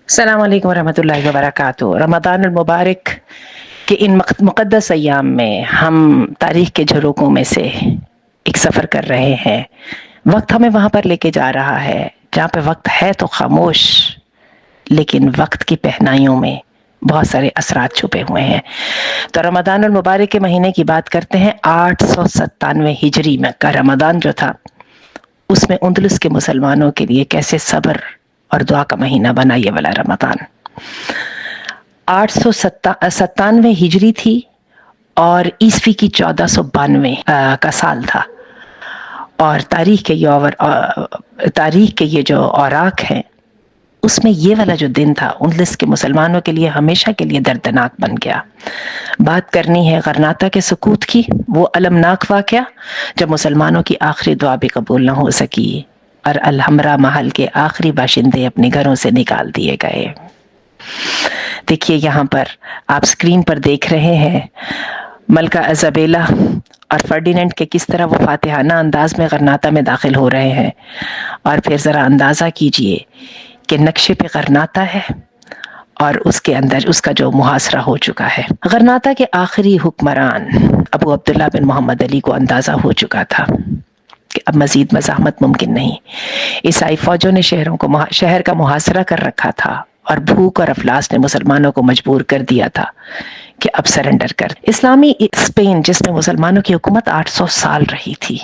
अस्सलाम वालेकुम रहमतुल्लाहि व बरकातुहू। रमज़ान मुबारक के इन मुक़द्दस अय्याम में हम तारीख़ के झरोकों में से एक सफ़र कर रहे हैं। वक्त हमें वहाँ पर लेके जा रहा है जहाँ पे वक्त है तो खामोश, लेकिन वक्त की पहनाइयों में बहुत सारे असरात छुपे हुए हैं। तो रमज़ान मुबारक के महीने की बात करते हैं। 897 हिजरी में का रमज़ान जो था, उसमें उंदलुस के मुसलमानों के लिए कैसे सब्र और दुआ का महीना बना ये वाला रमज़ान। 897 हिजरी थी और ईस्वी की 1492 का साल था। और तारीख के ये जो औराक हैं, उसमें ये वाला जो दिन था उंदलुस के मुसलमानों के लिए हमेशा के लिए दर्दनाक बन गया। बात करनी है गरनाता के सुकूत की, वो अलमनाक वाक़या जब मुसलमानों की आखिरी दुआ भी कबूल न हो सकी और अल-हमरा महल के आखिरी बाशिंदे अपने घरों से निकाल दिए गए। देखिए यहाँ पर आप स्क्रीन पर देख रहे हैं मलका इज़ाबेला और फर्डिनेंड के किस तरह वो फातिहाना अंदाज में गरनाता में दाखिल हो रहे हैं। और फिर ज़रा अंदाज़ा कीजिए कि नक्शे पे गरनाता है और उसके अंदर उसका जो मुहासरा हो चुका है। गरनाता के आखिरी हुक्मरान अबू अब्दुल्ला बिन मोहम्मद अली को अंदाज़ा हो चुका था कि अब मज़ीद मज़ाहमत मुमकिन नहीं। ईसाई फ़ौजों ने शहर का मुहासरा कर रखा था और भूख और अफलास ने मुसलमानों को मजबूर कर दिया था कि अब सरेंडर कर। इस्लामी स्पेन जिसमें मुसलमानों की हुकूमत 800 साल रही थी,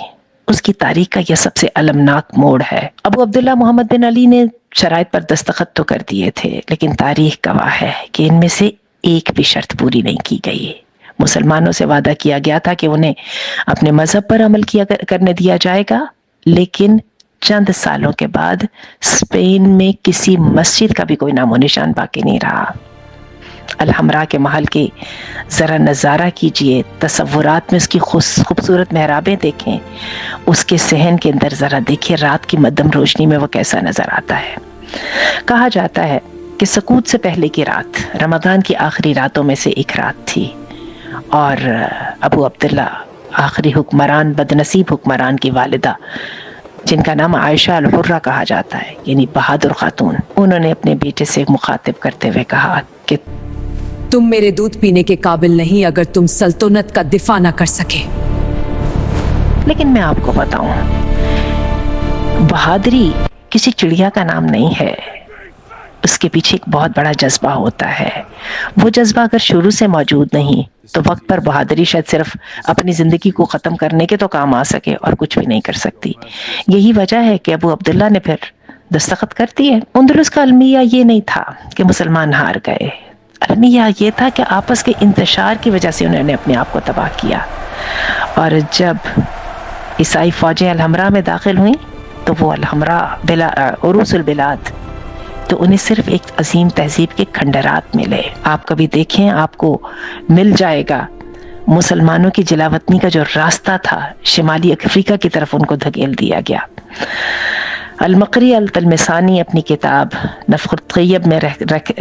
उसकी तारीख का यह सबसे अलमनाक मोड़ है। अबू अब्दुल्ला मोहम्मद बिन अली ने शराइत पर दस्तखत तो कर दिए थे, लेकिन तारीख गवाह है कि इनमें से एक भी शर्त पूरी नहीं की गई। मुसलमानों से वादा किया गया था कि उन्हें अपने मजहब पर अमल करने दिया जाएगा, लेकिन चंद सालों के बाद स्पेन में किसी मस्जिद का भी कोई नामो निशान बाकी नहीं रहा। अल-हमरा के महल के ज़रा नज़ारा कीजिए, तसव्वुरात में उसकी खूबसूरत मेहराबें देखें, उसके सहन के अंदर ज़रा देखिए रात की मध्यम रोशनी में वो कैसा नज़र आता है। कहा जाता है कि सकूत से पहले की रात रमज़ान की आखिरी रातों में से एक रात थी और अबू अब्दुल्ला आखिरी हुक्मरान, बदनसीब हुक्मरान की वालिदा, जिनका नाम आयशा अल-हुर्रा कहा जाता है, यानी बहादुर खातून, उन्होंने अपने बेटे से मुखातिब करते हुए कहा कि तुम मेरे दूध पीने के काबिल नहीं अगर तुम सल्तनत का दिफा ना कर सके। लेकिन मैं आपको बताऊं, बहादुरी किसी चिड़िया का नाम नहीं है, उसके पीछे एक बहुत बड़ा जज्बा होता है। वो जज्बा अगर शुरू से मौजूद नहीं तो वक्त पर बहादुरी शायद सिर्फ अपनी जिंदगी को ख़त्म करने के तो काम आ सके और कुछ भी नहीं कर सकती। यही वजह है कि अबू अब्दुल्ला ने फिर दस्तखत कर दिए। उंदलुस का अलमिया ये नहीं था कि मुसलमान हार गए, अलमिया ये था कि आपस के इंतशार की वजह से उन्होंने अपने आप को तबाह किया। और जब ईसाई फ़ौजें अल-हमरा में दाखिल हुई तो वो अल-हमरा उरूसुल बिलाद, तो उन्हें सिर्फ एक अजीम तहजीब के खंडरात मिले। आप कभी देखें, आपको मिल जाएगा मुसलमानों की जलावतनी का जो रास्ता था शिमाली अफ्रीका की तरफ उनको धकेल दिया गया। अल-मकरी अल-तलमिसानी अपनी किताब नफ़्ख़ुत तय्यब में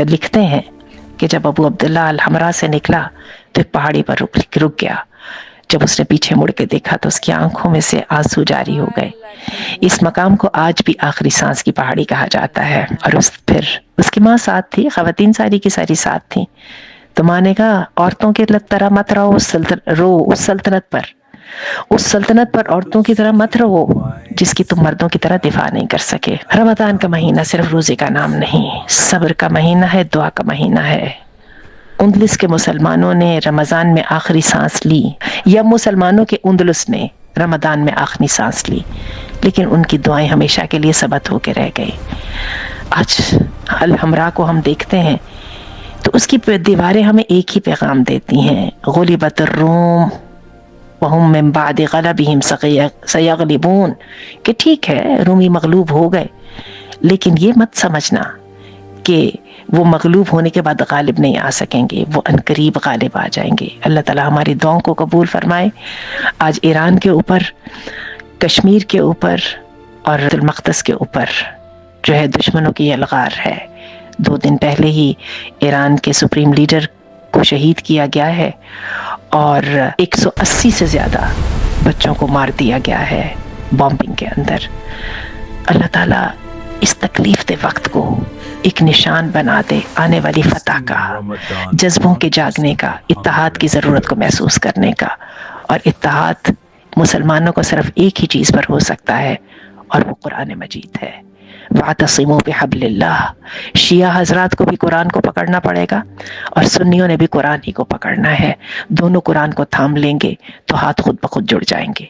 लिखते हैं कि जब अबू अब्दुल्ला अल-हमरा से निकला तो एक पहाड़ी पर रुक गया। जब उसने पीछे मुड़ के देखा तो उसकी आंखों में से आंसू जारी हो गए। इस मकाम को आज भी आखिरी सांस की पहाड़ी कहा जाता है। और फिर उसकी माँ साथ थी, ख़वातीन सारी की सारी साथ थी। तो माँ ने कहा, औरतों की तरह मत रहो उस सल्तनत पर औरतों की तरह मत रहो जिसकी तुम मर्दों की तरह दिफा नहीं कर सके। रमज़ान का महीना सिर्फ रोज़े का नाम नहीं, सब्र का महीना है, दुआ का महीना है। उंदलुस के मुसलमानों ने रमज़ान में आखिरी सांस ली, या मुसलमानों के उंदलुस ने रमज़ान में आखिरी सांस ली, लेकिन उनकी दुआएं हमेशा के लिए सबत होकर रह गई। आज अल-हमरा को हम देखते हैं तो उसकी दीवारें हमें एक ही पैगाम देती हैं, गुलिबतर रूम वहुम मिन बादि गलबिहिम सयगलिबून, कि ठीक है रूमी मगलूब हो गए, लेकिन ये मत समझना कि वो मगलूब होने के बाद गालिब नहीं आ सकेंगे, वो अनकरीब गालिब आ जाएंगे। अल्लाह ताला हमारी दुआओं को कबूल फरमाए। आज ईरान के ऊपर, कश्मीर के ऊपर और बैतुल मक़दस के ऊपर जो है दुश्मनों की यलगार है। 2 दिन पहले ही ईरान के सुप्रीम लीडर को शहीद किया गया है और 180 से ज़्यादा बच्चों को मार दिया गया है बॉम्बिंग के अंदर। अल्लाह ताला اس تکلیف دہ وقت کو ایک نشان بنا دے آنے والی فتح کا، جذبوں کے جاگنے کا، اتحاد کی ضرورت کو محسوس کرنے کا. اور اتحاد مسلمانوں کو صرف ایک ہی چیز پر ہو سکتا ہے، اور وہ قرآن مجید ہے. وَاعْتَصِمُوا بِحَبْلِ اللَّهِ. شیعہ حضرات کو بھی قرآن کو پکڑنا پڑے گا، اور سنیوں نے بھی قرآن ہی کو پکڑنا ہے. دونوں قرآن کو تھام لیں گے تو ہاتھ خود بخود جڑ جائیں گے.